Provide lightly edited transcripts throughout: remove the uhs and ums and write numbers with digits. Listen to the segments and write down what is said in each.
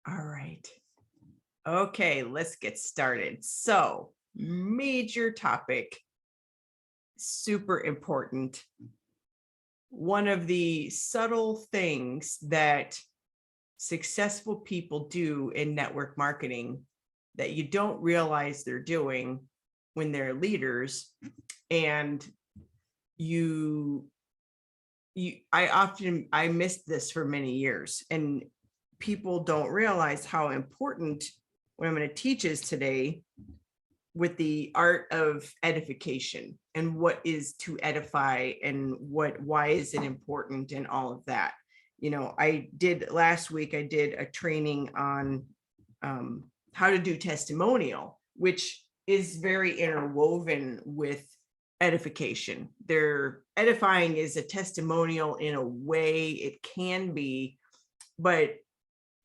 All right. Okay, let's get started. So, major topic, super important. One of the subtle things that successful people do in network marketing that you don't realize they're doing when they're leaders, and I missed this for many years, and people don't realize how important what I'm going to teach is today with the art of edification and what is to edify and why is it important and all of that. Last week I did a training on how to do testimonial, which is very interwoven with edification. Edifying is a testimonial in a way, it can be, but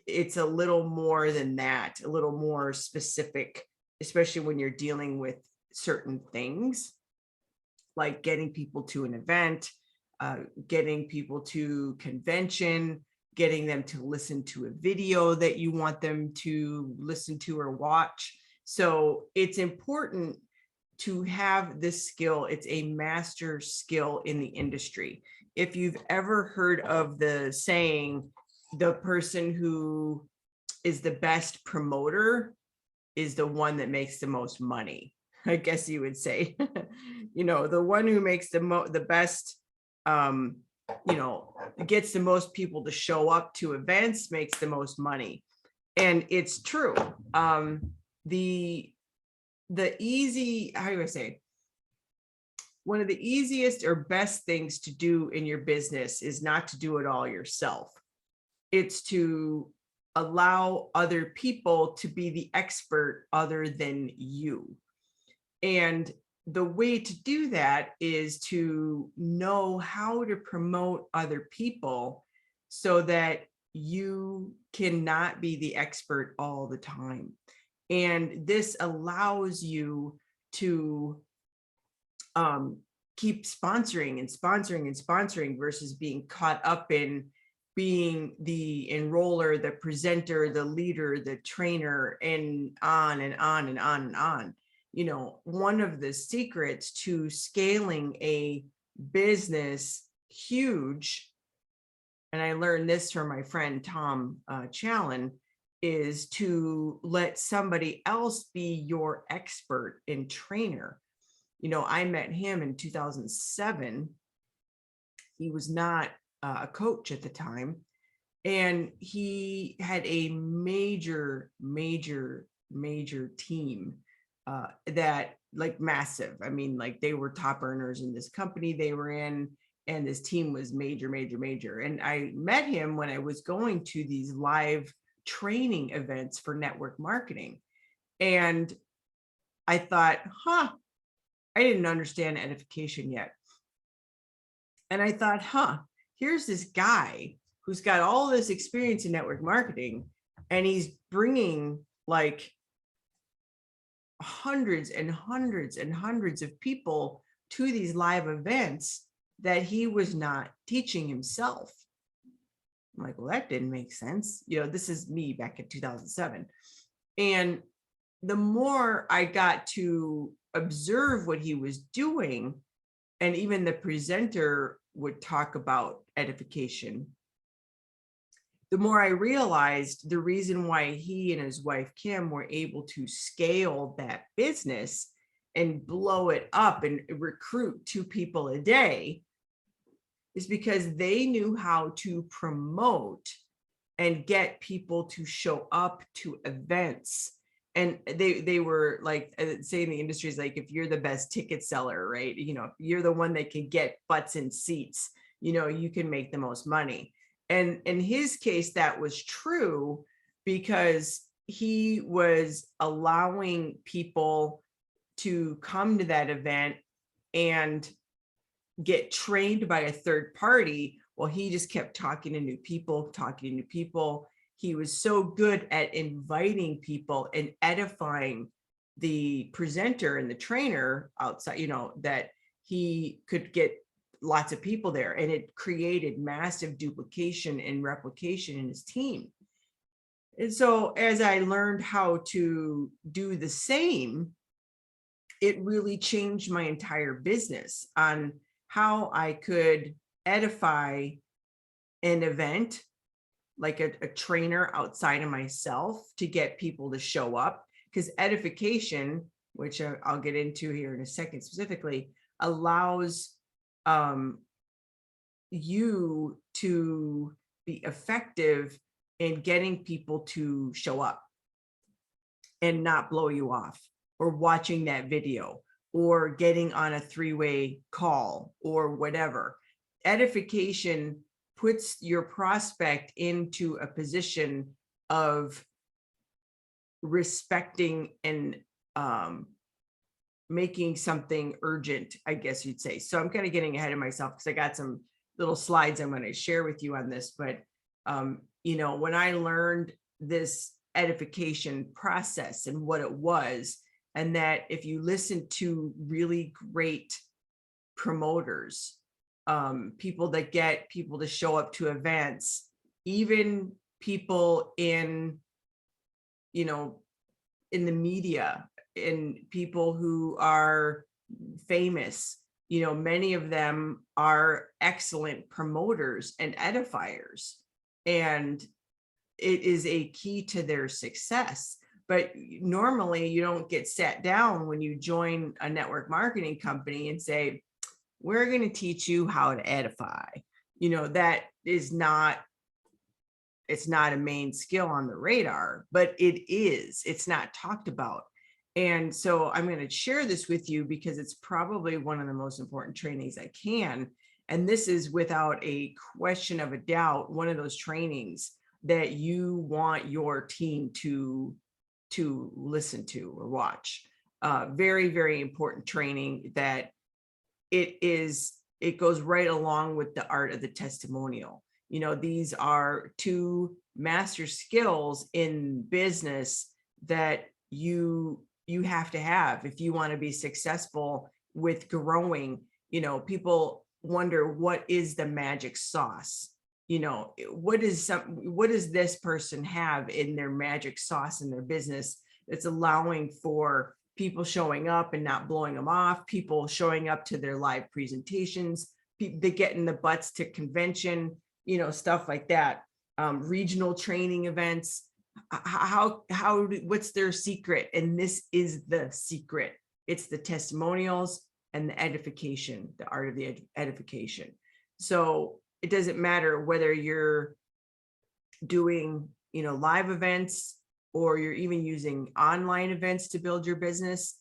it's a little more than that, a little more specific, especially when you're dealing with certain things like getting people to an event, getting people to convention, getting them to listen to a video that you want them to listen to or watch. So it's important to have this skill. It's a master skill in the industry. If you've ever heard of the saying, the person who is the best promoter is the one that makes the most money, I guess you would say. The one who makes the best, gets the most people to show up to events makes the most money. And it's true. The easy, how do I say, one of the easiest or best things to do in your business is not to do it all yourself. It's to allow other people to be the expert other than you. And the way to do that is to know how to promote other people so that you cannot be the expert all the time. And this allows you to keep sponsoring and sponsoring and sponsoring versus being caught up in being the enroller, the presenter, the leader, the trainer, and on and on and on and on. One of the secrets to scaling a business huge, and I learned this from my friend Tom Challen, is to let somebody else be your expert and trainer. I met him in 2007. He was not a coach at the time, and he had a major team that, like, massive. I mean, like, they were top earners in this company they were in, and this team was major. And I met him when I was going to these live training events for network marketing, and I thought, I didn't understand edification yet. And I thought, here's this guy who's got all this experience in network marketing, and he's bringing like hundreds and hundreds and hundreds of people to these live events that he was not teaching himself. I'm like, well, that didn't make sense. This is me back in 2007. And the more I got to observe what he was doing, and even the presenter would talk about edification, the more I realized the reason why he and his wife Kim were able to scale that business and blow it up and recruit 2 people a day is because they knew how to promote and get people to show up to events. And they were like, say in the industry, is like, if you're the best ticket seller, right? If you're the one that can get butts in seats, you can make the most money. And in his case, that was true because he was allowing people to come to that event and get trained by a third party while he just kept talking to new people. He was so good at inviting people and edifying the presenter and the trainer outside, that he could get lots of people there, and it created massive duplication and replication in his team. And so as I learned how to do the same, it really changed my entire business on how I could edify an event, like a trainer outside of myself, to get people to show up. Because edification, which I'll get into here in a second specifically, allows you to be effective in getting people to show up and not blow you off, or watching that video, or getting on a three-way call, or whatever. Edification puts your prospect into a position of respecting and making something urgent, I guess you'd say. So I'm kind of getting ahead of myself because I got some little slides I'm going to share with you on this. But, when I learned this edification process and what it was, and that if you listen to really great promoters, people that get people to show up to events, even people in the media, and people who are famous, many of them are excellent promoters and edifiers, and it is a key to their success. But normally you don't get sat down when you join a network marketing company and say, we're going to teach you how to edify. That is not, it's not a main skill on the radar, but it's not talked about. And so I'm going to share this with you because it's probably one of the most important trainings I can. And this is, without a question of a doubt, one of those trainings that you want your team to listen to or watch. Very, very important training that it goes right along with the art of the testimonial. These are two master skills in business that you have to have if you want to be successful with growing. People wonder, what is the magic sauce? What does this person have in their magic sauce in their business that's allowing for people showing up and not blowing them off, people showing up to their live presentations, they get in the butts to convention, stuff like that, regional training events. What's their secret? And this is the secret. It's the testimonials and the edification, the art of the edification. So it doesn't matter whether you're doing, live events, or you're even using online events to build your business.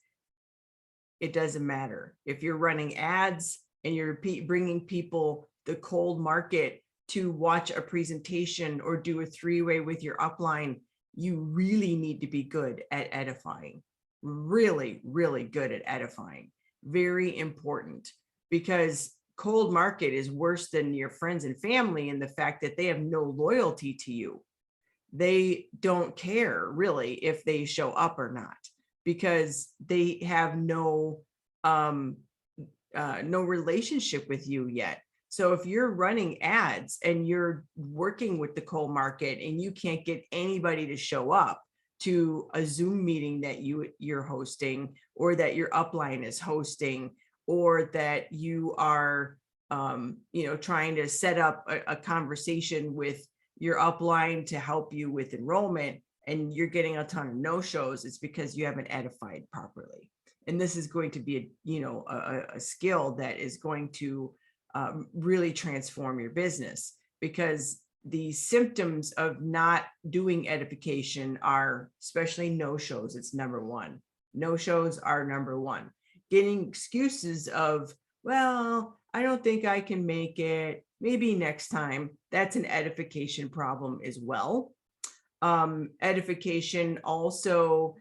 It doesn't matter. If you're running ads and you're bringing people the cold market to watch a presentation or do a three-way with your upline, you really need to be good at edifying. Really, really good at edifying. Very important, because cold market is worse than your friends and family in the fact that they have no loyalty to you. They don't care really if they show up or not, because they have no relationship with you yet. So if you're running ads and you're working with the cold market and you can't get anybody to show up to a Zoom meeting that you're hosting, or that your upline is hosting, or that you are trying to set up a conversation with your upline to help you with enrollment, and you're getting a ton of no-shows, it's because you haven't edified properly. And this is going to be a skill that is going to really transform your business, because the symptoms of not doing edification are, especially no-shows, it's number one. No-shows are number one. Getting excuses of, well, I don't think I can make it, maybe next time. That's an edification problem as well. Edification also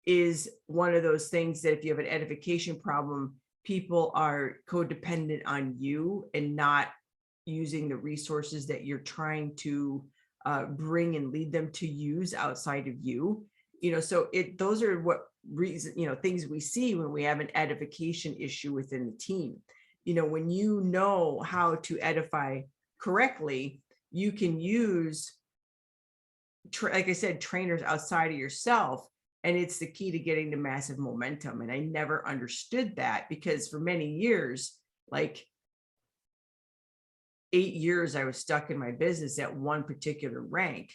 is one of those things that if you have an edification problem, people are codependent on you and not using the resources that you're trying to bring and lead them to use outside of you. So those are what reason, things we see when we have an edification issue within the team. When you know how to edify correctly, you can use like I said, trainers outside of yourself. And it's the key to getting to massive momentum. And I never understood that, because for many years, like 8 years, I was stuck in my business at one particular rank.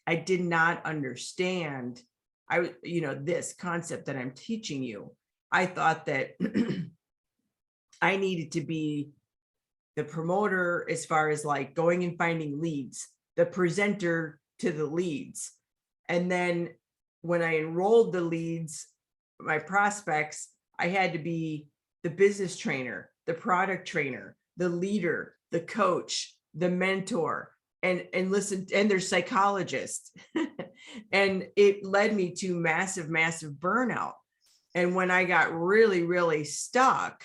I did not understand this concept that I'm teaching you. I thought that I needed to be the promoter as far as like going and finding leads, the presenter to the leads. And then when I enrolled the leads, my prospects, I had to be the business trainer, the product trainer, the leader, the coach, the mentor, and listen, and their psychologist. And it led me to massive burnout. And when I got really stuck,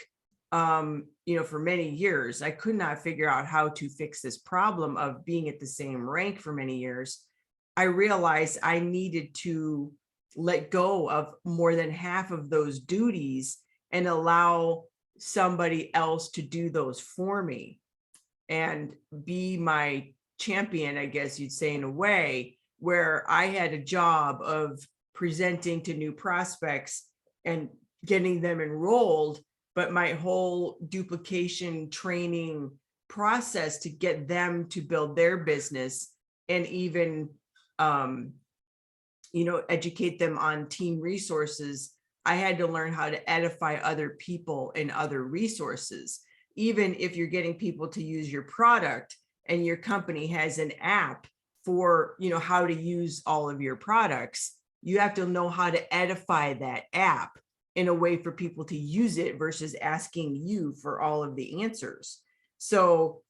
for many years, I could not figure out how to fix this problem of being at the same rank for many years. I realized I needed to let go of more than half of those duties and allow somebody else to do those for me and be my champion, I guess you'd say, in a way, where I had a job of presenting to new prospects and getting them enrolled, but my whole duplication training process to get them to build their business and even educate them on team resources. I had to learn how to edify other people and other resources. Even if you're getting people to use your product and your company has an app for, how to use all of your products, you have to know how to edify that app in a way for people to use it versus asking you for all of the answers. So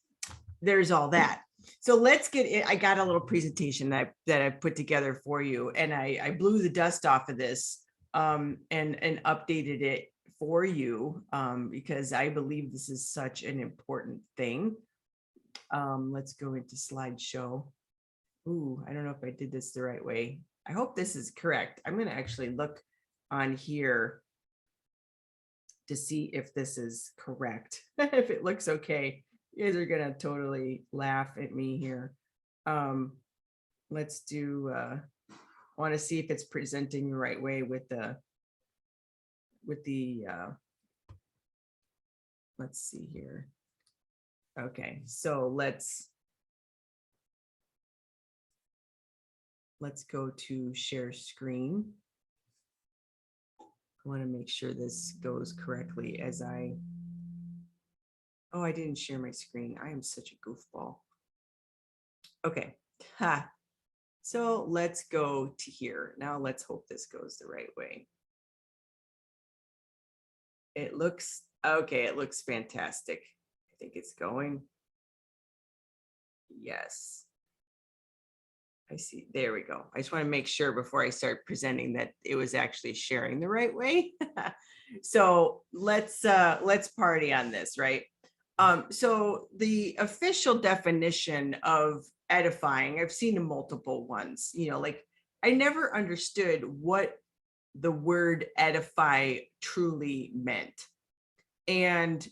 there's all that. So let's get it. I got a little presentation that I put together for you, and I blew the dust off of this and updated it for you because I believe this is such an important thing. Let's go into slideshow. Ooh, I don't know if I did this the right way. I hope this is correct. I'm going to actually look on here to see if this is correct. If it looks okay. You guys are going to totally laugh at me here. Let's do, I want to see if it's presenting the right way with the, let's see here. Okay, so let's go to share screen. I want to make sure this goes correctly as I didn't share my screen. I am such a goofball. Okay. So let's go to here. Now let's hope this goes the right way. It looks okay. It looks fantastic. I think it's going. Yes. I see. There we go. I just want to make sure before I start presenting that it was actually sharing the right way. So let's party on this, right? So the official definition of edifying, I've seen multiple ones, like I never understood what the word edify truly meant. And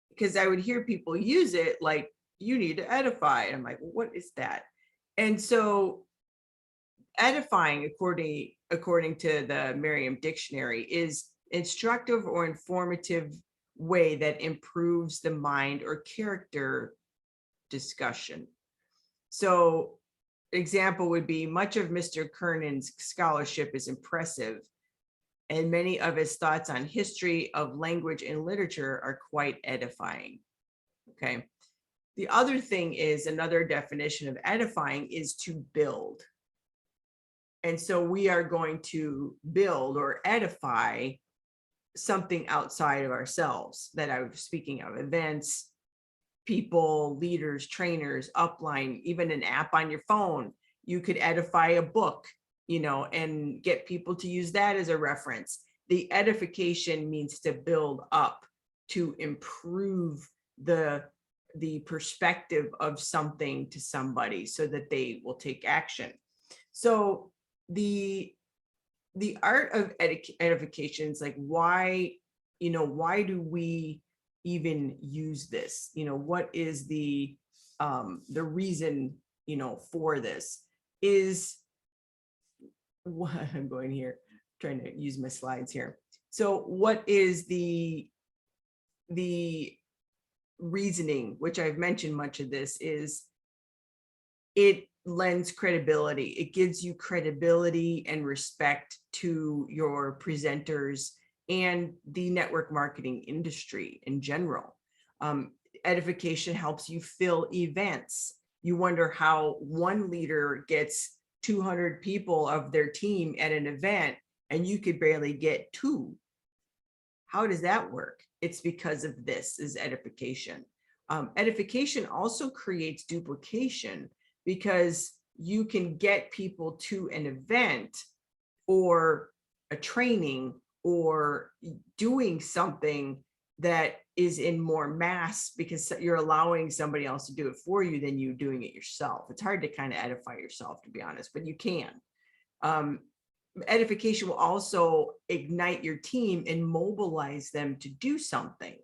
because I would hear people use it like, you need to edify. And I'm like, well, what is that? And so edifying, according to the Merriam Dictionary, is instructive or informative way that improves the mind or character discussion. So example would be, much of Mr. Kernan's scholarship is impressive, and many of his thoughts on history of language and literature are quite edifying. Okay. The other thing is, another definition of edifying is to build. And so we are going to build or edify something outside of ourselves that I was speaking of: events, people, leaders, trainers, upline, even an app on your phone. You could edify a book, and get people to use that as a reference. The edification means to build up, to improve the perspective of something to somebody so that they will take action. So the art of edification is like, why do we even use this? What is the reason, for this? is what I'm going here, trying to use my slides here. So what is the reasoning, which I've mentioned much of this, is it lends credibility. It gives you credibility and respect to your presenters and the network marketing industry in general. Edification helps you fill events. You wonder how one leader gets 200 people of their team at an event and you could barely get 2. How does that work? It's because of this is edification. Edification also creates duplication, because you can get people to an event or a training or doing something that is in more mass, because you're allowing somebody else to do it for you than you doing it yourself. It's hard to kind of edify yourself, to be honest, but you can. Edification will also ignite your team and mobilize them to do something.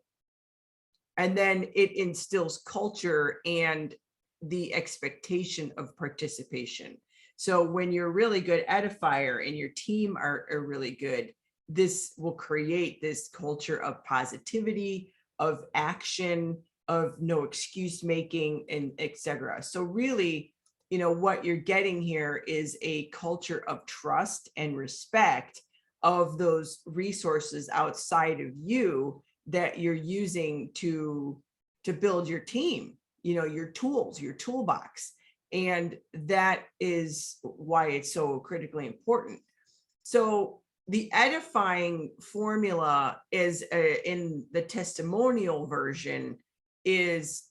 And then it instills culture and the expectation of participation. So when you're really good edifier and your team are really good, this will create this culture of positivity, of action, of no excuse making, and etc. So really, what you're getting here is a culture of trust and respect of those resources outside of you that you're using to build your team, your tools, your toolbox. And that is why it's so critically important. So the edifying formula is in the testimonial version is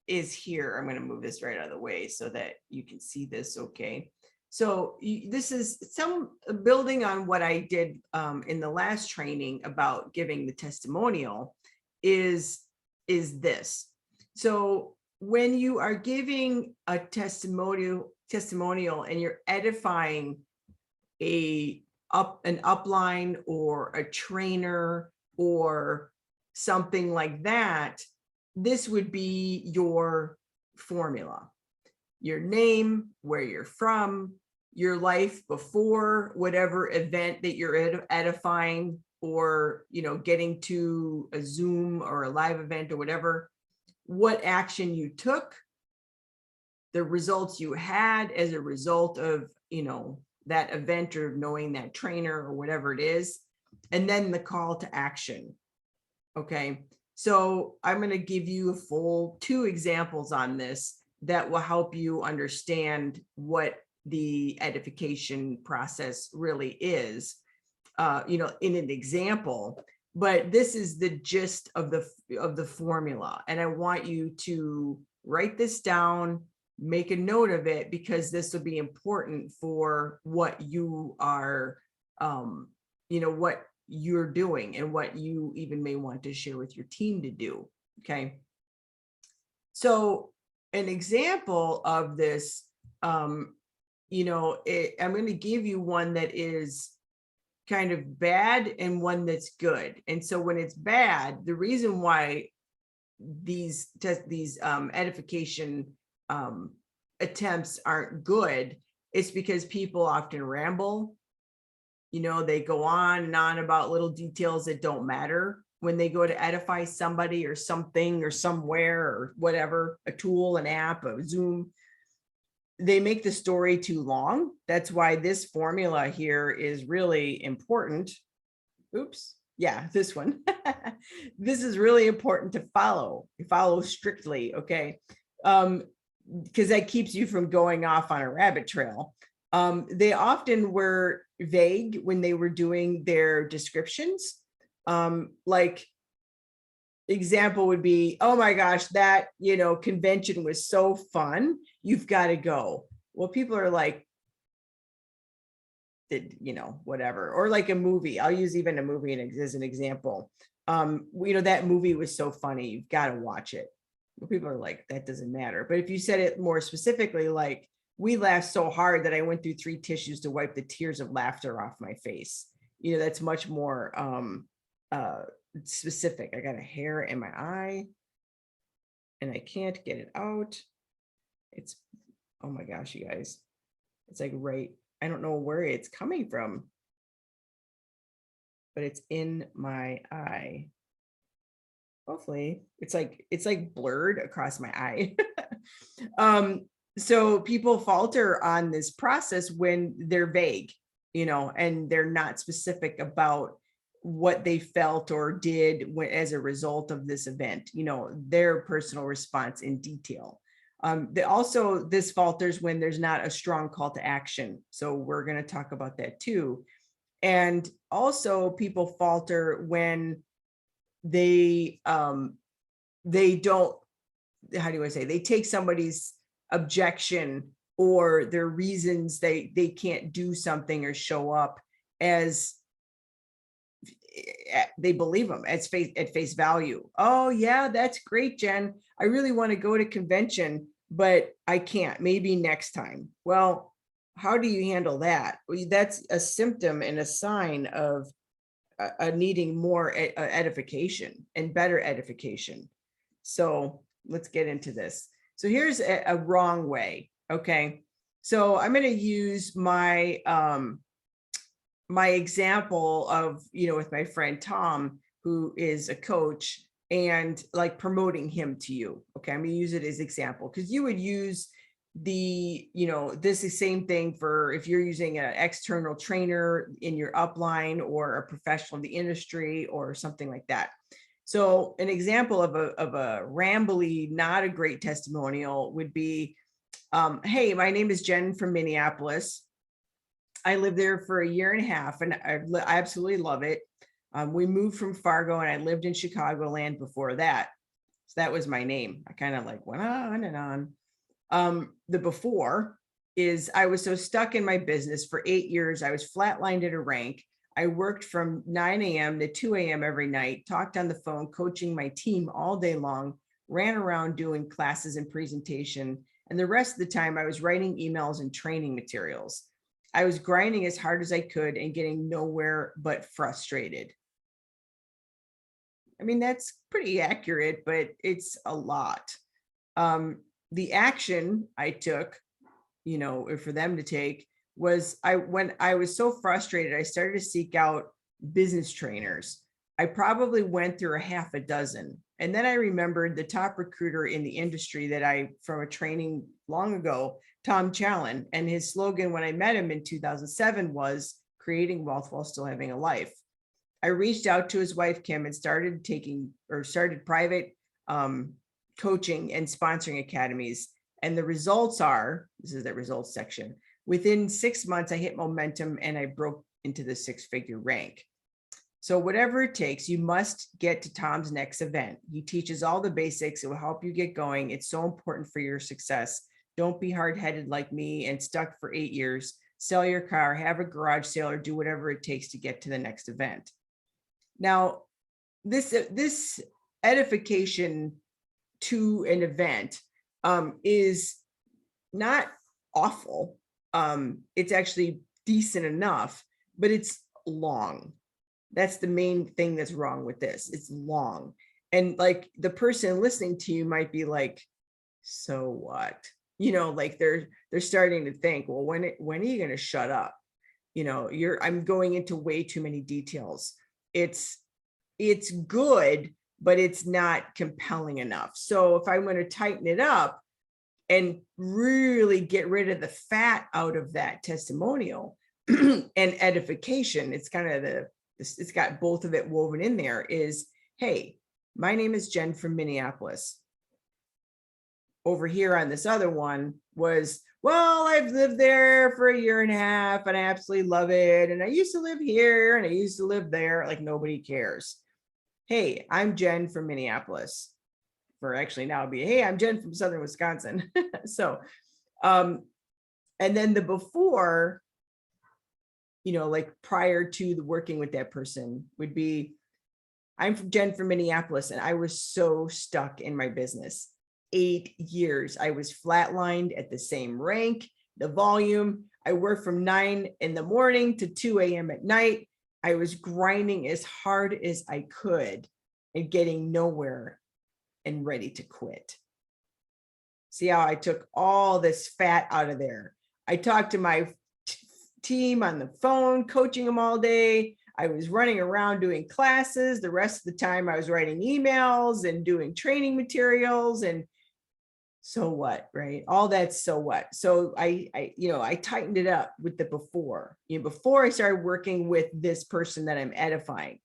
here. I'm going to move this right out of the way so that you can see this. Okay. So this is some building on what I did in the last training about giving the testimonial is this. So when you are giving a testimonial and you're edifying an upline or a trainer or something like that, this would be your formula: your name, where you're from, your life before whatever event that you're edifying, or getting to a Zoom or a live event or whatever, what action you took, the results you had as a result of that event or knowing that trainer or whatever it is, and then the call to action. Okay, so I'm going to give you a full 2 examples on this that will help you understand what the edification process really is, in an example. But this is the gist of the formula, and I want you to write this down, make a note of it, because this will be important for what you are, what you're doing and what you even may want to share with your team to do. Okay. So an example of this, I'm going to give you one that is kind of bad and one that's good. And so when it's bad, the reason why these edification attempts aren't good is because people often ramble. They go on and on about little details that don't matter when they go to edify somebody or something or somewhere or whatever, a tool, an app, a Zoom. They make the story too long. That's why this formula here is really important. Oops. Yeah, this one. This is really important to follow strictly. Okay. Because that keeps you from going off on a rabbit trail. They often were vague when they were doing their descriptions. Like example would be, oh my gosh, that, convention was so fun. You've got to go. Well, people are like, whatever. Or like a movie. I'll use even a movie as an example. That movie was so funny. You've got to watch it. Well, people are like, that doesn't matter. But if you said it more specifically, like, we laughed so hard that I went through 3 tissues to wipe the tears of laughter off my face. That's much more specific. I got a hair in my eye and I can't get it out. It's, oh my gosh, you guys. It's like, right. I don't know where it's coming from, but it's in my eye. Hopefully it's like blurred across my eye. So people falter on this process when they're vague, and they're not specific about what they felt or did as a result of this event, their personal response in detail. This falters when there's not a strong call to action. So we're going to talk about that too. And also people falter when they don't, how do I say, they take somebody's objection or their reasons they can't do something or show up as they believe them at face value. Oh yeah, that's great, Jen. I really want to go to convention, but I can't, maybe next time. Well, how do you handle that? That's a symptom and a sign of needing more edification and better edification. So let's get into this. So here's a wrong way. Okay. So I'm going to use my my example of, with my friend Tom, who is a coach, and like promoting him to you. Okay. I'm going to use it as example because you would use this is same thing for if you're using an external trainer in your upline or a professional in the industry or something like that. So an example of a rambly, not a great testimonial would be, hey, my name is Jen from Minneapolis. I lived there for a year and a half and I absolutely love it. We moved from Fargo and I lived in Chicagoland before that. So that was my name. I kind of like went on and on. The before is I was so stuck in my business for 8 years. I was flatlined at a rank. I worked from 9 a.m. to 2 a.m. every night, talked on the phone, coaching my team all day long, ran around doing classes and presentation. And the rest of the time I was writing emails and training materials. I was grinding as hard as I could and getting nowhere but frustrated. I mean, that's pretty accurate, but it's a lot. The action I took, for them to take was when I was so frustrated, I started to seek out business trainers. I probably went through a half a dozen. And then I remembered the top recruiter in the industry from a training long ago, Tom Challen, and his slogan when I met him in 2007 was creating wealth while still having a life. I reached out to his wife, Kim, and started private coaching and sponsoring academies. And the results are, this is the results section. Within 6 months, I hit momentum and I broke into the 6-figure rank. So whatever it takes, you must get to Tom's next event. He teaches all the basics. It will help you get going. It's so important for your success. Don't be hard-headed like me and stuck for 8 years. Sell your car, have a garage sale, or do whatever it takes to get to the next event. Now, this edification to an event is not awful. It's actually decent enough, but it's long. That's the main thing that's wrong with this. It's long. And like the person listening to you might be like, so what? Like they're starting to think, well, when are you going to shut up? I'm going into way too many details. It's good, but it's not compelling enough. So if I'm going to tighten it up and really get rid of the fat out of that testimonial and edification, it's kind of it's got both of it woven in there is, hey, my name is Jen from Minneapolis. Over here on this other one was, well, I've lived there for a year and a half and I absolutely love it. And I used to live here and I used to live there. Like nobody cares. Hey, I'm Jen from Minneapolis. For actually now it'd be, hey, I'm Jen from Southern Wisconsin. So, and then the before, like prior to the working with that person would be, I'm Jen from Minneapolis and I was so stuck in my business. 8 years. I was flatlined at the same rank, the volume. I worked from 9 in the morning to 2 a.m. at night. I was grinding as hard as I could and getting nowhere and ready to quit. See how I took all this fat out of there. I talked to my team on the phone, coaching them all day. I was running around doing classes. The rest of the time I was writing emails and doing training materials. And so what, right? All that's so what. So I tightened it up with the before, before I started working with this person that I'm edifying.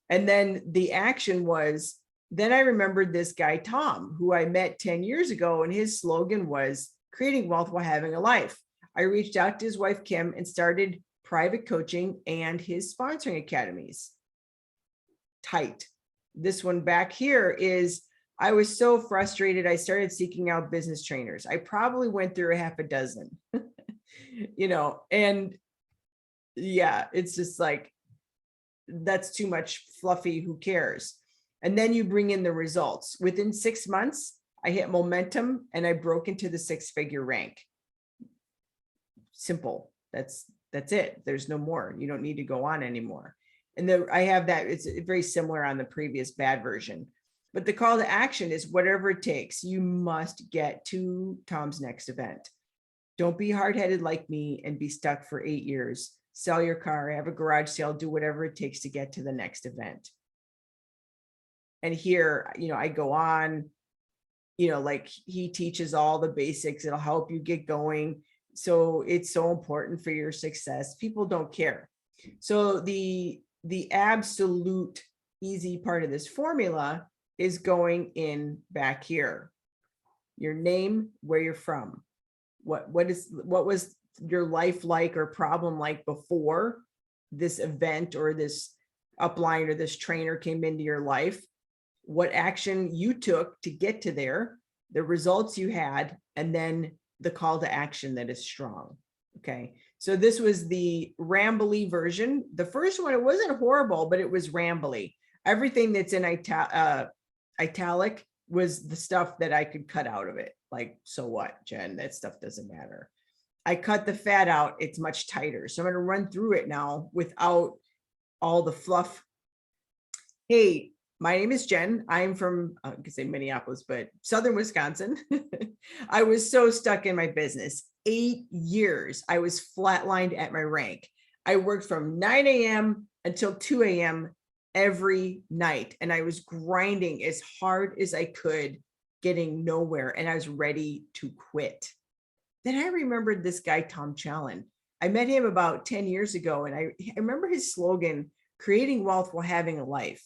And then the action was, then I remembered this guy, Tom, who I met 10 years ago, and his slogan was creating wealth while having a life. I reached out to his wife, Kim, and started private coaching and his sponsoring academies. Tight. This one back here is, I was so frustrated. I started seeking out business trainers. I probably went through a half a dozen, and yeah, it's just like, that's too much fluffy. Who cares? And then you bring in the results. Within 6 months, I hit momentum and I broke into the 6-figure rank. Simple. That's it. There's no more. You don't need to go on anymore. And I have that. It's very similar on the previous bad version. But the call to action is whatever it takes. You must get to Tom's next event. Don't be hard-headed like me and be stuck for 8 years. Sell your car, have a garage sale, do whatever it takes to get to the next event. And here, I go on, like he teaches all the basics. It'll help you get going. So it's so important for your success. People don't care. So the absolute easy part of this formula is going in back here. Your name, where you're from, what was your life like or problem like before this event or this upline or this trainer came into your life, what action you took to get to there, the results you had, and then the call to action that is strong. Okay. So this was the rambly version. The first one, it wasn't horrible, but it was rambly. Everything that's in italic was the stuff that I could cut out of it. Like, so what, Jen? That stuff doesn't matter. I cut the fat out. It's much tighter. So I'm going to run through it now without all the fluff. Hey, my name is Jen. I'm from, I could say Minneapolis, but Southern Wisconsin. I was so stuck in my business. 8 years. I was flatlined at my rank. I worked from 9 a.m. until 2 a.m. every night. And I was grinding as hard as I could, getting nowhere. And I was ready to quit. Then I remembered this guy, Tom Challen. I met him about 10 years ago. And I remember his slogan, creating wealth while having a life.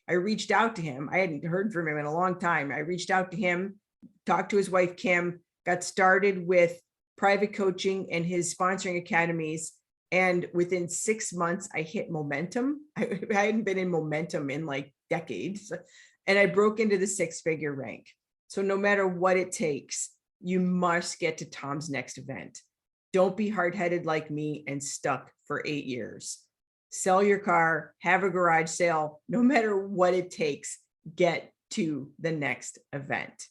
I reached out to him. I hadn't heard from him in a long time. I reached out to him, talked to his wife, Kim, got started with private coaching and his sponsoring academies. And within 6 months, I hit momentum. I hadn't been in momentum in like decades. And I broke into the 6-figure rank. So no matter what it takes, you must get to Tom's next event. Don't be hard-headed like me and stuck for 8 years. Sell your car, have a garage sale, no matter what it takes, get to the next event.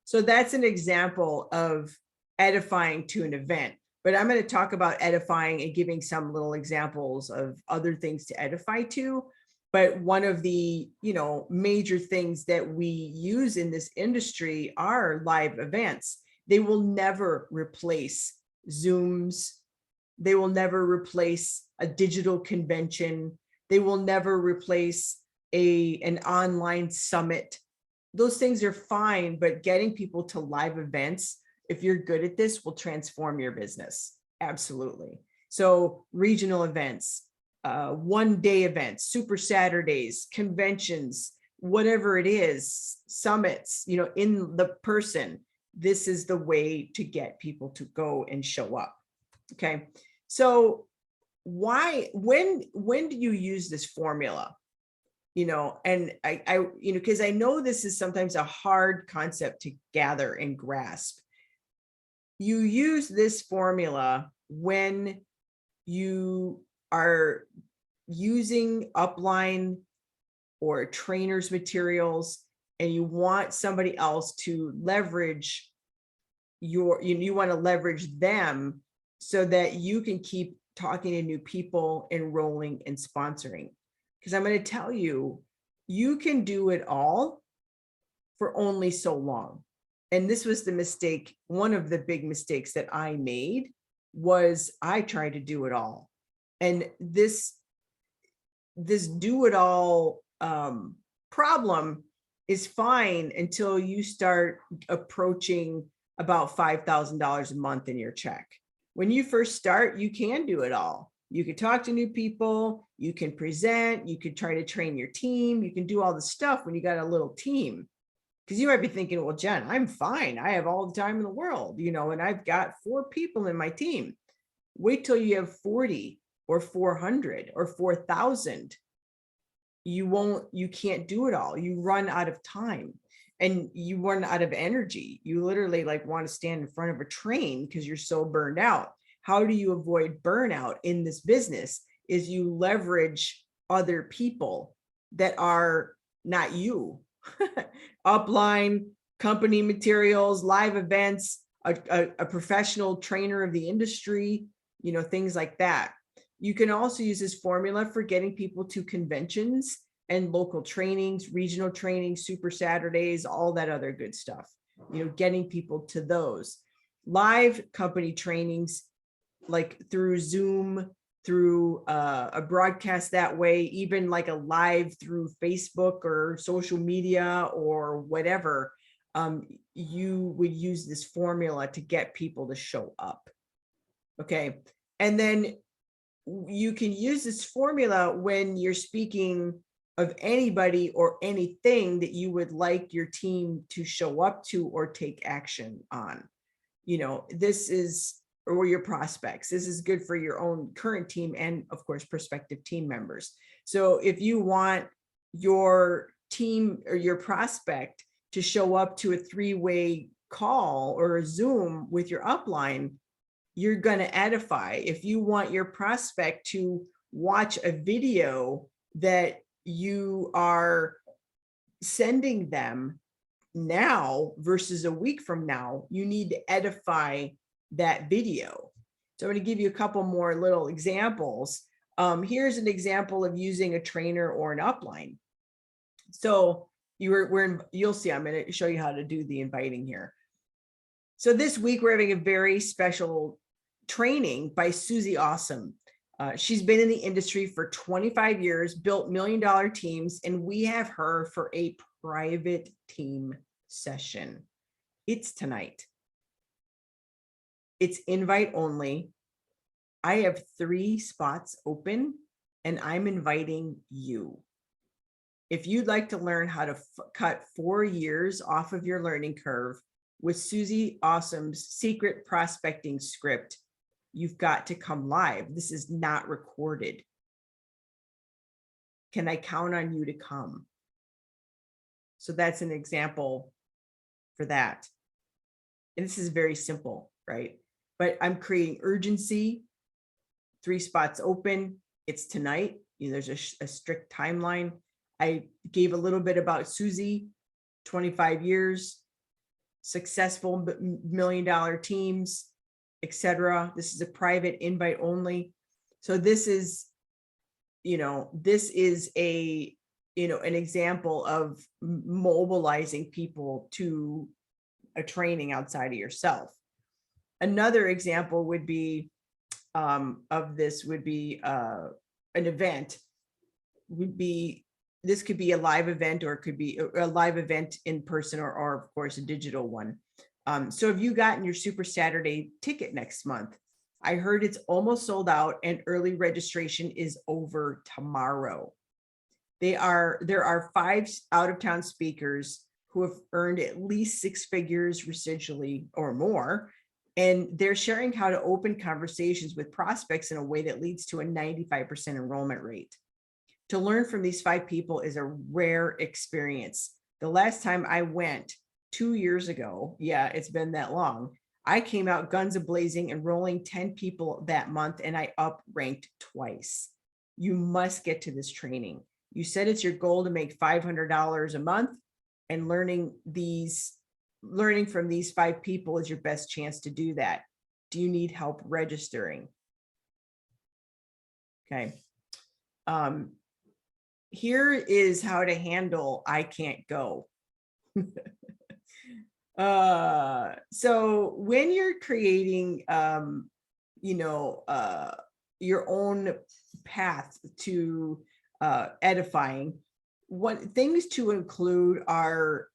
So that's an example of edifying to an event, but I'm going to talk about edifying and giving some little examples of other things to edify to. But one of the, major things that we use in this industry are live events. They will never replace Zooms. They will never replace a digital convention. They will never replace an online summit. Those things are fine, but getting people to live events, if you're good at this, will transform your business. Absolutely. So regional events, one-day events, super Saturdays, conventions, whatever it is, summits, in the person, this is the way to get people to go and show up. Okay. So when do you use this formula? And I because I know this is sometimes a hard concept to gather and grasp. You use this formula when you are using upline or trainers materials and you want somebody else to leverage you want to leverage them so that you can keep talking to new people, enrolling and sponsoring. Because I'm going to tell you, you can do it all for only so long. And this was the mistake. One of the big mistakes that I made was I tried to do it all. And this do it all problem is fine until you start approaching about $5,000 a month in your check. When you first start, you can do it all. You can talk to new people, you can present, you could try to train your team, you can do all the stuff when you got a little team. Because you might be thinking, well, Jen, I'm fine. I have all the time in the world, and I've got 4 people in my team. Wait till you have 40 or 400 or 4,000. You can't do it all. You run out of time and you run out of energy. You literally want to stand in front of a train because you're so burned out. How do you avoid burnout in this business? Is you leverage other people that are not you. Upline, company materials, live events, a professional trainer of the industry, things like that. You can also use this formula for getting people to conventions and local trainings, regional trainings, super Saturdays, all that other good stuff, getting people to those. Live company trainings, like through Zoom, through a broadcast that way, even like a live through Facebook or social media or whatever, you would use this formula to get people to show up. Okay. And then you can use this formula when you're speaking of anybody or anything that you would like your team to show up to or take action on. This is, or your prospects. This is good for your own current team and of course, prospective team members. So if you want your team or your prospect to show up to a 3-way call or a Zoom with your upline, you're going to Edify. If you want your prospect to watch a video that you are sending them now versus a week from now, you need to Edify that video. So I'm going to give you a couple more little examples. Here's an example of using a trainer or an upline. So you'll see, I'm going to show you how to do the inviting here. So this week we're having a very special training by Susie Awesome. She's been in the industry for 25 years, built $1 million teams, and we have her for a private team session. It's tonight. It's invite only. I have 3 spots open and I'm inviting you. If you'd like to learn how to cut 4 years off of your learning curve with Susie Awesome's secret prospecting script, you've got to come live. This is not recorded. Can I count on you to come? So that's an example for that. And this is very simple, right? But I'm creating urgency, 3 spots open. It's tonight. There's a strict timeline. I gave a little bit about Susie, 25 years, successful $1 million teams, etc. This is a private invite only. So this is, this is an example of mobilizing people to a training outside of yourself. Another example would be of this would be an event. This could be a live event, or it could be a live event in person, or of course a digital one. So have you gotten your Super Saturday ticket next month? I heard it's almost sold out and early registration is over tomorrow. There are 5 out-of-town speakers who have earned at least 6 figures residually or more. And they're sharing how to open conversations with prospects in a way that leads to a 95% enrollment rate. To learn from these 5 people is a rare experience. The last time I went 2 years ago, yeah, it's been that long, I came out guns a-blazing, enrolling 10 people that month, and I up-ranked twice. You must get to this training. You said it's your goal to make $500 a month, and learning from these 5 people is your best chance to do that. Do you need help registering? Okay. Here is how to handle I can't go. So when you're creating, you know, your own path to edifying, what things to include are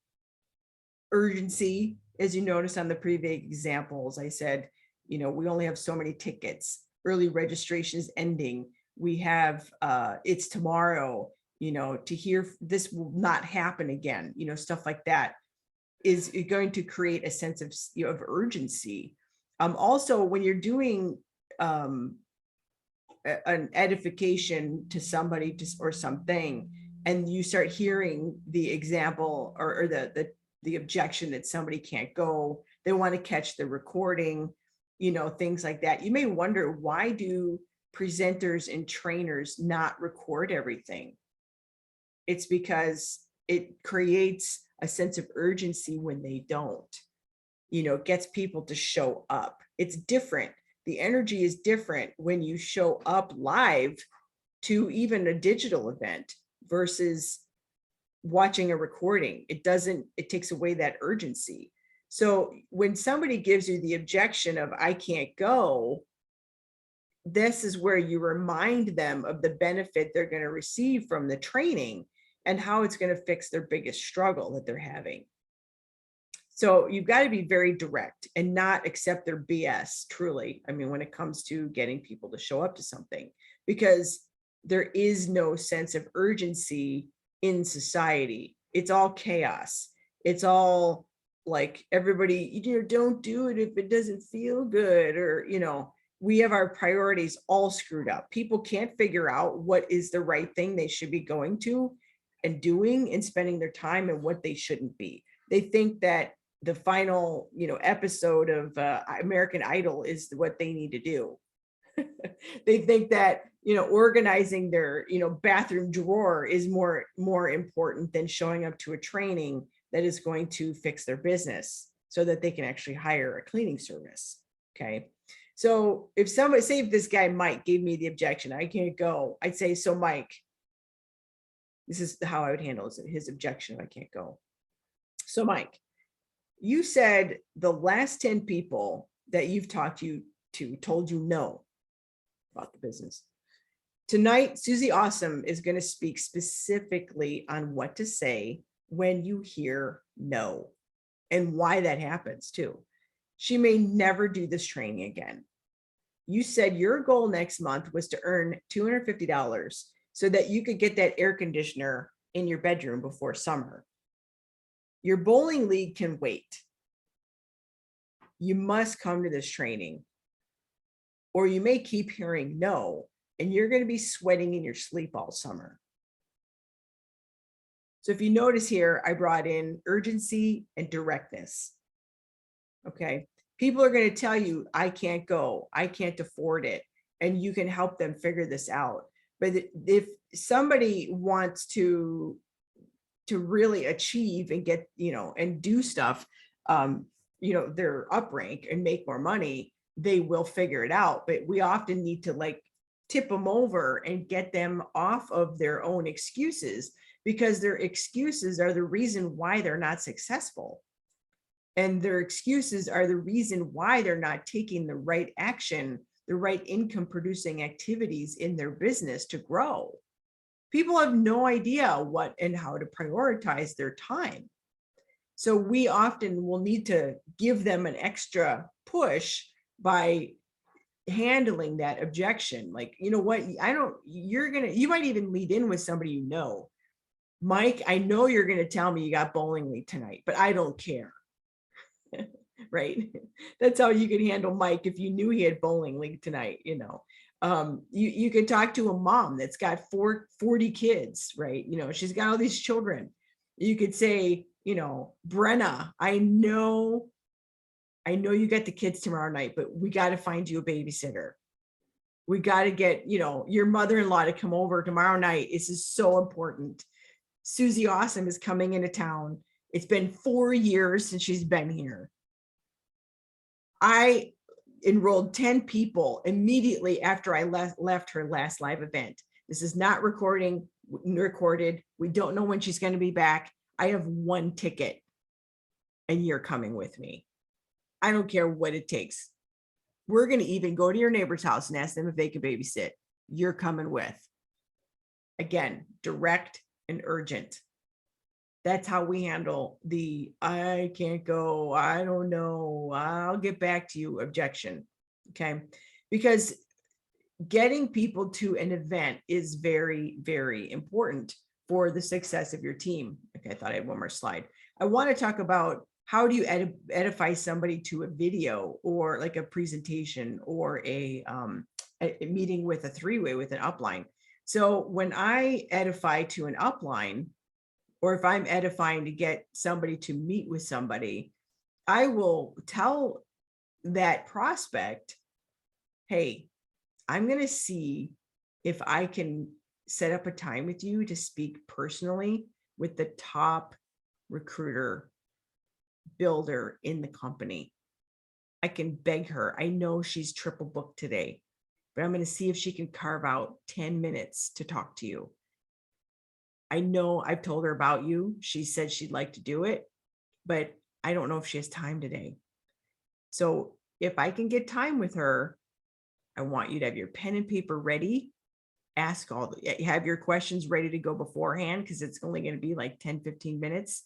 urgency. As you notice on the previous examples, I said, you know, we only have so many tickets, early registration is ending, we have it's tomorrow, you know, to hear this will not happen again, you know, stuff like that is going to create a sense of, you know, of urgency. Also, when you're doing an edification to somebody or something, and you start hearing the example or the objection that somebody can't go, they want to catch the recording, you know, things like that. You may wonder, why do presenters and trainers not record everything? It's because it creates a sense of urgency when they don't, you know, gets people to show up. It's different. The energy is different when you show up live to even a digital event versus watching a recording. It takes away that urgency. So when somebody gives you the objection of, I can't go, this is where you remind them of the benefit they're going to receive from the training and how it's going to fix their biggest struggle that they're having. So you've got to be very direct and not accept their BS, truly. I mean, when it comes to getting people to show up to something, because there is no sense of urgency in society. It's all chaos. It's all like everybody, you know, don't do it if it doesn't feel good, or, you know, we have our priorities all screwed up. People can't figure out what is the right thing they should be going to and doing and spending their time, and what they shouldn't be. They think that the final, you know, episode of American Idol is what they need to do. They think that, you know, organizing their, you know, bathroom drawer is more important than showing up to a training that is going to fix their business so that they can actually hire a cleaning service. Okay. So if somebody, say if this guy Mike gave me the objection, I can't go, I'd say, so Mike, this is how I would handle his objection, I can't go. So Mike, you said the last 10 people that you've talked to told you no about the business. Tonight, Susie Awesome is going to speak specifically on what to say when you hear no and why that happens too. She may never do this training again. You said your goal next month was to earn $250 so that you could get that air conditioner in your bedroom before summer. Your bowling league can wait. You must come to this training, or you may keep hearing no, and you're going to be sweating in your sleep all summer. So if you notice here, I brought in urgency and directness. Okay. People are going to tell you, I can't go, I can't afford it, and you can help them figure this out. But if somebody wants to really achieve and get, you know, and do stuff, you know, their up rank and make more money, they will figure it out. But we often need to like tip them over and get them off of their own excuses, because their excuses are the reason why they're not successful. And their excuses are the reason why they're not taking the right action, the right income producing activities in their business to grow. People have no idea what and how to prioritize their time. So we often will need to give them an extra push by handling that objection. Like, you know what, you might even lead in with somebody, you know, Mike, I know you're going to tell me you got bowling league tonight, but I don't care. Right? That's how you could handle Mike if you knew he had bowling league tonight, you know. You could talk to a mom that's got 40 kids, right? You know, she's got all these children. You could say, you know, Brenna, I know you got the kids tomorrow night, but we got to find you a babysitter. We got to get, you know, your mother-in-law to come over tomorrow night. This is so important. Susie Awesome is coming into town. It's been 4 years since she's been here. I enrolled 10 people immediately after I left her last live event. This is not recorded. We don't know when she's going to be back. I have one ticket. and you're coming with me. I don't care what it takes. We're going to even go to your neighbor's house and ask them if they can babysit. You're coming with. Again, direct and urgent. That's how we handle the I can't go, I don't know, I'll get back to you objection. Okay. Because getting people to an event is very, very important for the success of your team. Okay, I thought I had one more slide. I want to talk about how do you edify somebody to a video or like a presentation or a meeting with a three-way with an upline. So when I edify to an upline, or if I'm edifying to get somebody to meet with somebody, I will tell that prospect, hey, I'm going to see if I can set up a time with you to speak personally with the top recruiter builder in the company. I can beg her. I know she's triple booked today, but I'm going to see if she can carve out 10 minutes to talk to you. I know I've told her about you. She said she'd like to do it, but I don't know if she has time today. So if I can get time with her, I want you to have your pen and paper ready. Ask have your questions ready to go beforehand, because it's only going to be like 10, 15 minutes.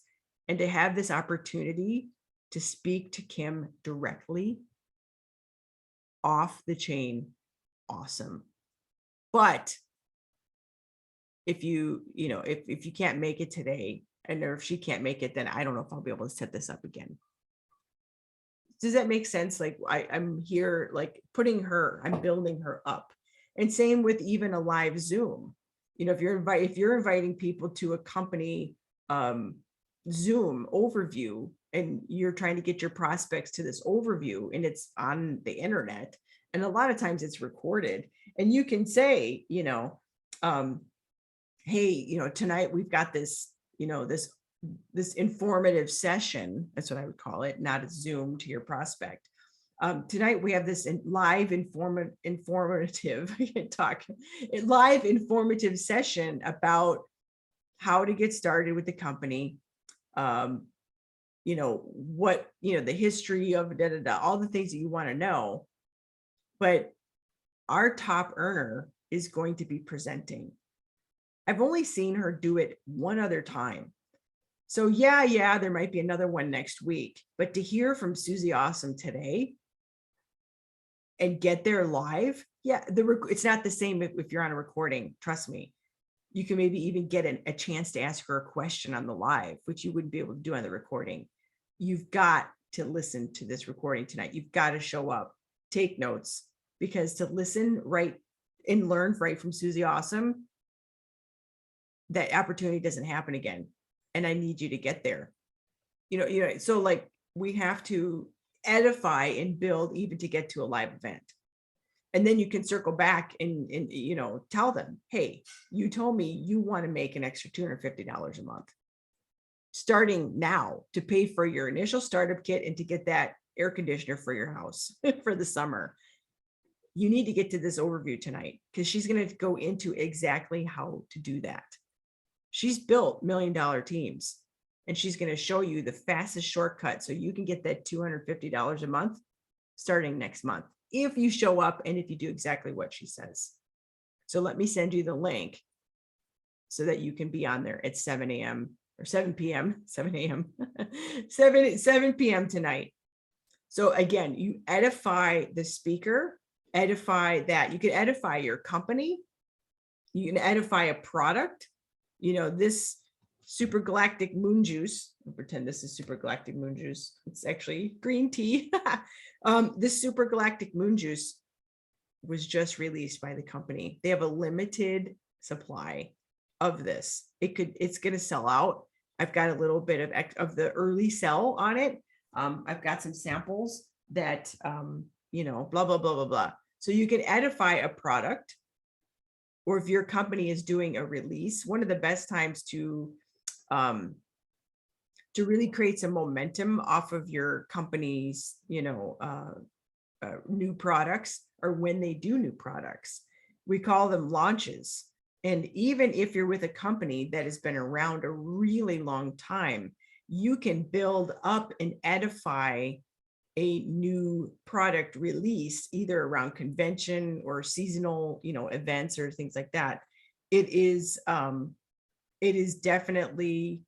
And to have this opportunity to speak to Kim directly, off the chain, awesome. But if you can't make it today, and or if she can't make it, then I don't know if I'll be able to set this up again. Does that make sense? Like I'm here, like I'm building her up. And same with even a live Zoom. If you're inviting people to a company Zoom overview, and you're trying to get your prospects to this overview, and it's on the internet, and a lot of times it's recorded, and you can say, hey, tonight we've got this, this informative session. That's what I would call it, not a Zoom to your prospect. Tonight we have this live informative session about how to get started with the company. The history of all the things that you want to know. But our top earner is going to be presenting. I've only seen her do it one other time. So yeah, there might be another one next week, but to hear from Susie Awesome today and get there live, it's not the same if you're on a recording, trust me. You can maybe even get a chance to ask her a question on the live, which you wouldn't be able to do on the recording. You've got to listen to this recording tonight. You've got to show up, take notes, because to listen right and learn right from Susie Awesome, that opportunity doesn't happen again. And I need you to get there. So like we have to edify and build even to get to a live event. And then you can circle back and tell them, hey, you told me you want to make an extra $250 a month, starting now, to pay for your initial startup kit and to get that air conditioner for your house for the summer. You need to get to this overview tonight, because she's going to go into exactly how to do that. She's built $1 million teams, and she's going to show you the fastest shortcut so you can get that $250 a month starting next month, if you show up and if you do exactly what she says. So let me send you the link so that you can be on there at 7 a.m. or 7 p.m., 7 a.m., 7 p.m. tonight. So again, you edify the speaker, edify that. You can edify your company. You can edify a product. This super galactic moon juice, I'll pretend this is super galactic moon juice. It's actually green tea. This super galactic moon juice was just released by the company. They have a limited supply of this. It's going to sell out. I've got a little bit of the early sell on it. I've got some samples that, blah, blah, blah, blah, blah. So you can edify a product, or if your company is doing a release, one of the best times to really create some momentum off of your company's, new products, or when they do new products. We call them launches. And even if you're with a company that has been around a really long time, you can build up and edify a new product release, either around convention or seasonal, events or things like that. It is definitely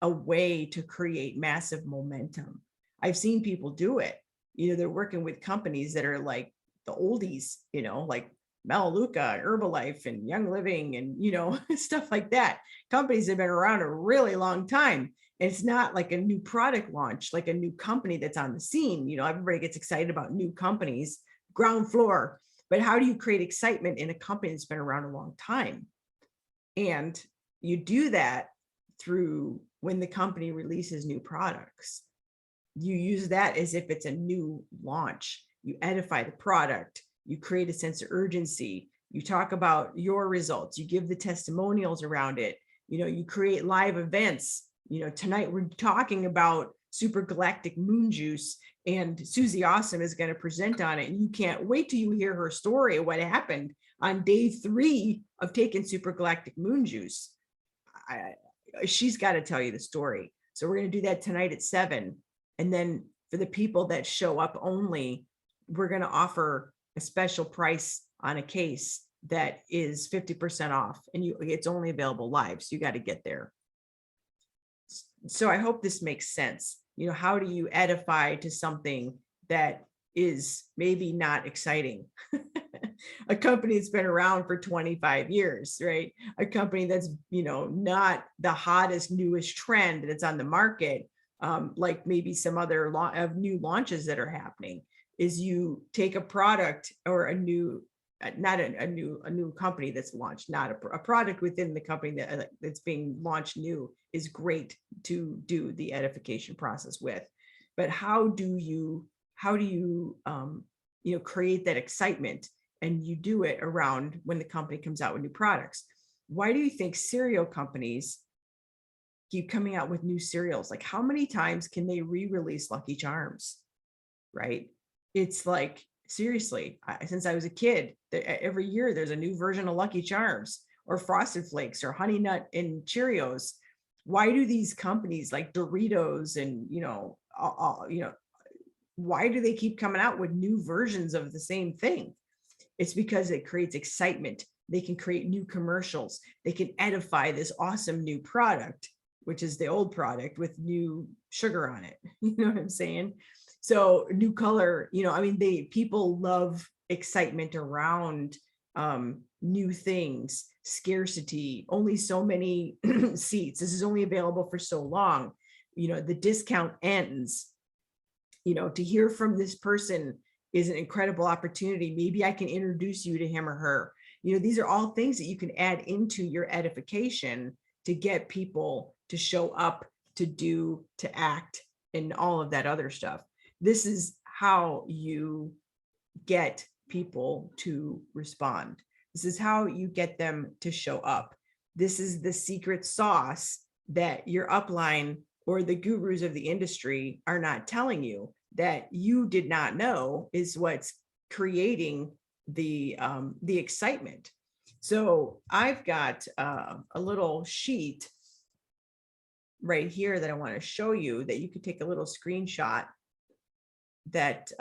a way to create massive momentum. I've seen people do it. They're working with companies that are like the oldies, like Melaleuca, Herbalife, and Young Living, and stuff like that. Companies have been around a really long time. And it's not like a new product launch, like a new company that's on the scene. Everybody gets excited about new companies, ground floor. But how do you create excitement in a company that's been around a long time? And you do that through when the company releases new products. You use that as if it's a new launch. You edify the product. You create a sense of urgency. You talk about your results. You give the testimonials around it. You create live events. Tonight we're talking about super galactic moon juice, and Susie Awesome is going to present on it. And you can't wait till you hear her story of what happened on day 3 of taking super galactic moon juice. She's got to tell you the story. So we're going to do that tonight at 7. And then for the people that show up only, we're going to offer a special price on a case that is 50% off, and it's only available live. So you got to get there. So I hope this makes sense. How do you edify to something that is maybe not exciting? A company that's been around for 25 years, right? A company that's, not the hottest, newest trend that's on the market, like maybe some other new launches that are happening, is you take a product or a new company that's launched, not a product within the company that's being launched new is great to do the edification process with. But how do you create that excitement? And you do it around when the company comes out with new products. Why do you think cereal companies keep coming out with new cereals? Like, how many times can they re-release Lucky Charms? Right? It's like, seriously, since I was a kid, every year there's a new version of Lucky Charms or Frosted Flakes or Honey Nut and Cheerios. Why do these companies like Doritos and, why do they keep coming out with new versions of the same thing? It's because it creates excitement. They can create new commercials. They can edify this awesome new product, which is the old product with new sugar on it. You know what I'm saying? So new color, people love excitement around new things, scarcity, only so many seats. This is only available for so long. The discount ends. To hear from this person is an incredible opportunity. Maybe I can introduce you to him or her. These are all things that you can add into your edification to get people to show up, to do, to act, and all of that other stuff. This is how you get people to respond. This is how you get them to show up. This is the secret sauce that your upline or the gurus of the industry are not telling you, that you did not know is what's creating the excitement. So I've got a little sheet right here that I want to show you that you could take a little screenshot that,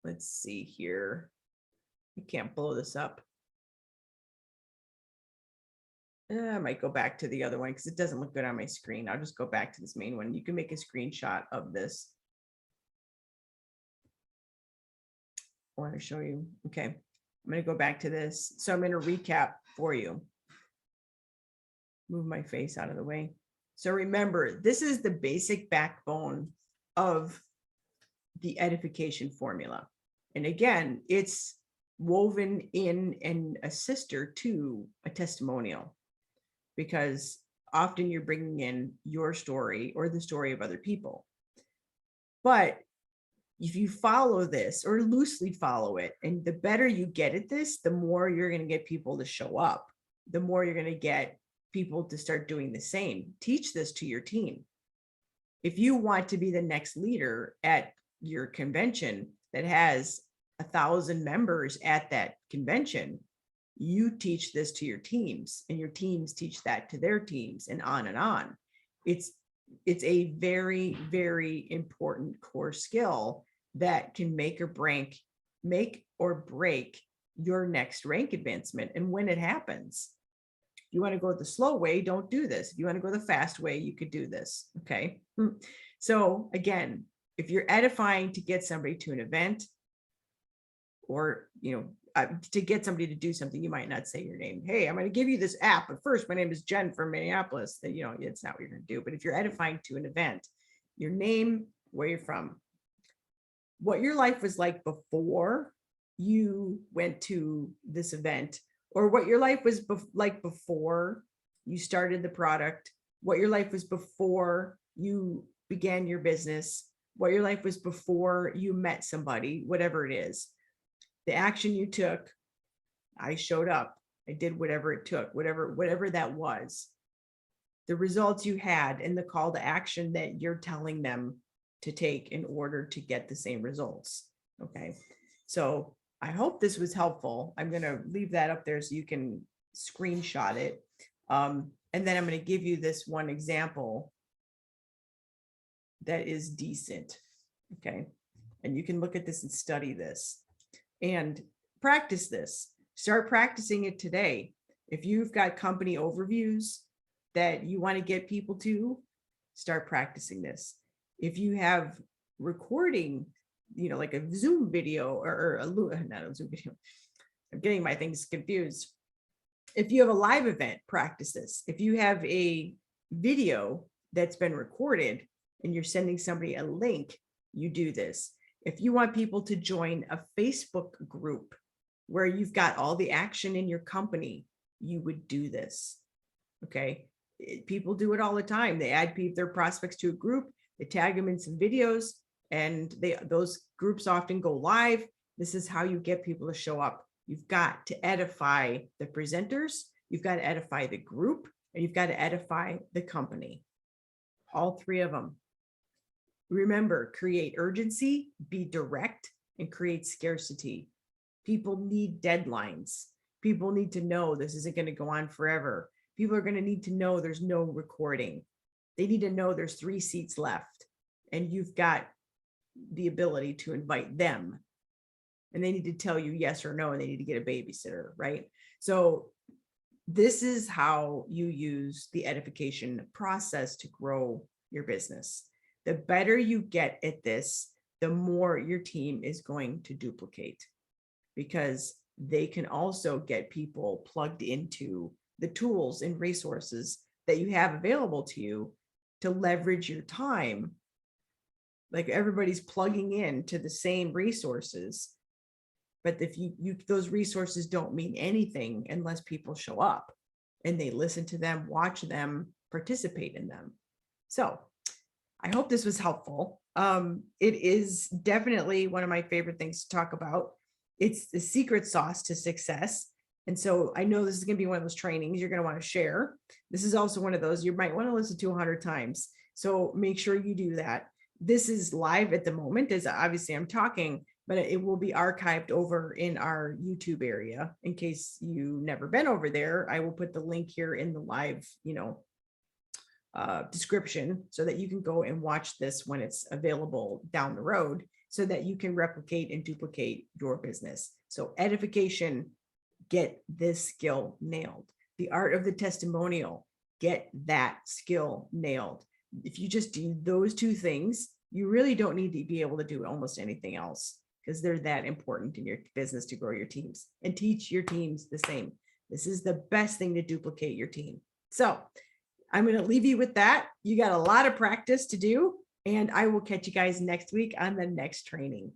let's see here. I can't blow this up. I might go back to the other one because it doesn't look good on my screen. I'll just go back to this main one. You can make a screenshot of this. I want to show you. Okay, I'm going to go back to this. So I'm going to recap for you. Move my face out of the way. So remember, this is the basic backbone of the edification formula. And again, it's woven in and a sister to a testimonial, because often you're bringing in your story or the story of other people. But if you follow this or loosely follow it, and the better you get at this, the more you're going to get people to show up, the more you're going to get people to start doing the same. Teach this to your team. If you want to be the next leader at your convention that has 1,000 members at that convention, you teach this to your teams, and your teams teach that to their teams, and on and on. It's It's a very, very important core skill that can make or break your next rank advancement. And when it happens, if you want to go the slow way, don't do this. If you want to go the fast way, you could do this. Okay. So again, if you're edifying to get somebody to an event, or, to get somebody to do something, you might not say your name. Hey, I'm going to give you this app, but first, my name is Jen from Minneapolis. That, it's not what you're going to do. But if you're edifying to an event, your name, where you're from, what your life was like before you went to this event, or what your life was like before you started the product, what your life was before you began your business, what your life was before you met somebody, whatever it is. The action you took, I showed up, I did whatever it took, whatever that was, the results you had, and the call to action that you're telling them to take in order to get the same results. Okay. So I hope this was helpful. I'm going to leave that up there so you can screenshot it. And then I'm going to give you this one example that is decent. Okay. And you can look at this and study this and practice this. Start practicing it today. If you've got company overviews that you want to get people to, start practicing this. If you have recording, like a Zoom video or not a Zoom video, I'm getting my things confused. If you have a live event, practice this. If you have a video that's been recorded and you're sending somebody a link, you do this. If you want people to join a Facebook group where you've got all the action in your company, you would do this. Okay. People do it all the time. They add their prospects to a group, they tag them in some videos, and those groups often go live. This is how you get people to show up. You've got to edify the presenters, you've got to edify the group, and you've got to edify the company. All three of them. Remember, create urgency, be direct, and create scarcity. People need deadlines. People need to know this isn't going to go on forever. People are going to need to know there's no recording. They need to know there's 3 seats left, and you've got the ability to invite them. And they need to tell you yes or no, and they need to get a babysitter, right? So this is how you use the edification process to grow your business. The better you get at this, the more your team is going to duplicate, because they can also get people plugged into the tools and resources that you have available to you to leverage your time. Like, everybody's plugging in to the same resources, but if those resources don't mean anything unless people show up and they listen to them, watch them, participate in them. So I hope this was helpful. It is definitely one of my favorite things to talk about. It's the secret sauce to success. And so I know this is going to be one of those trainings you're going to want to share. This is also one of those you might want to listen to 100 times. So make sure you do that. This is live at the moment, as obviously I'm talking, but it will be archived over in our YouTube area. In case you've never been over there, I will put the link here in the live, description, so that you can go and watch this when it's available down the road, so that you can replicate and duplicate your business. So edification, get this skill nailed. The art of the testimonial, get that skill nailed. If you just do those 2 things, you really don't need to be able to do almost anything else, because they're that important in your business to grow your teams, and teach your teams the same. This is the best thing to duplicate your team. So I'm going to leave you with that. You got a lot of practice to do, and I will catch you guys next week on the next training.